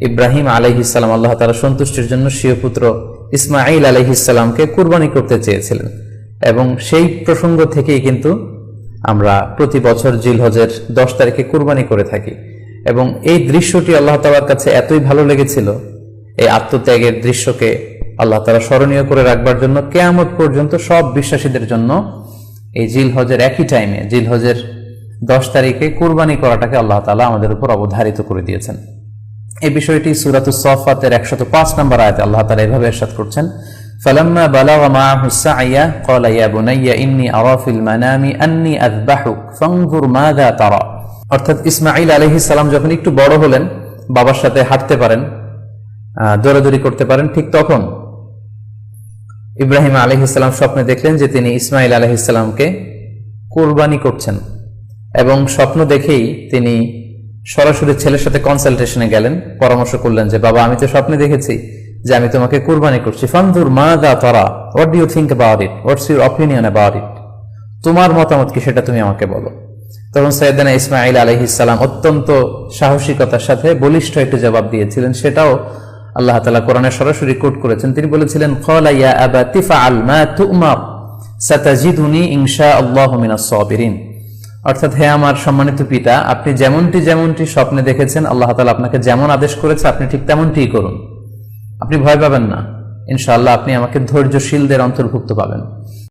ইব্রাহিম আলাইহিস সালাম আল্লাহ তাআলা সন্তুষ্টির জন্য স্বীয় পুত্র ইসমাঈল আলাইহিস সালামকে কুরবানি করতে চেয়েছিলেন, এবং সেই প্রসঙ্গ থেকেই কিন্তু আমরা প্রতি বছর জিলহজের 10 তারিখে কুরবানি করে থাকি। এবং এই দৃশ্যটি আল্লাহ তাআলার কাছে এতই ভালো লেগেছিল, এই আত্মত্যাগের দৃশ্যকে আল্লাহ তাআলা স্মরণীয় করে রাখবার জন্য কিয়ামত পর্যন্ত সব বিশ্বাসীদের জন্য এই জিলহজের একই টাইমে, জিলহজের 10 তারিখে কুরবানি করাটাকে আল্লাহ তাআলা আমাদের উপর অবধারিত করে দিয়েছেন। এই বিষয়টি সূরাতুস সাফফাতের 105 নম্বর আয়াতে আল্লাহ তাআলা এভাবে ইরশাদ করছেন, ফালাম্মা বালাগা মাআহু সা'য়া ক্বালা ইয়া বুনাইয়া ইন্নী আরা ফিল মানামি আন্নী আযবাহুক ফানজুর মাযা তারা। অর্থাৎ ইসমাঈল আলাইহিস সালাম যখন একটু বড় হলেন, বাবার সাথে হাঁটতে পারেন, দৌড়াদৌড়ি করতে পারেন, ঠিক তখন ইব্রাহিম আলাইহিস সালাম স্বপ্নে দেখলেন যে তিনি ইসমাঈল আলাইহিস সালামকে কুরবানি করছেন, এবং স্বপ্ন দেখেই তিনি সরাসরি ছেলের সাথে কনসালটেশনে গেলেন, পরামর্শ করলেন যে বাবা, আমি তো স্বপ্নে দেখেছি যে আমি তোমাকে কুরবানি করছি, ফানজুর মাযা তারা, what do you think about it, what's your opinion about it, তোমার মতামত কি সেটা তুমি আমাকে বলো। তখন সাইয়েদনা ইসমাঈল আলাইহিস সালাম অত্যন্ত সাহসিকতার সাথে বলিষ্ঠ একটি জবাব দিয়েছিলেন, সেটাও আল্লাহ তাআলা কোরআনে সরাসরি কোট করেছেন। তিনি বলেছিলেন, ক্বালা ইয়া আবাতি ফাআল মা তু'মার সাতাজিদুনি ইনশাআল্লাহু মিনাস সাবিরিন। অর্থাৎ, হে আমার সম্মানিত পিতা, আপনি যেমনটি স্বপ্নে দেখেছেন, আল্লাহ তাআলা আপনাকে যেমন আদেশ করেছে আপনি ঠিক তেমনটিই করুন, আপনি ভয় পাবেন না, ইনশাআল্লাহ আপনি আমাকে ধৈর্যশীলদের অন্তর্ভুক্ত পাবেন।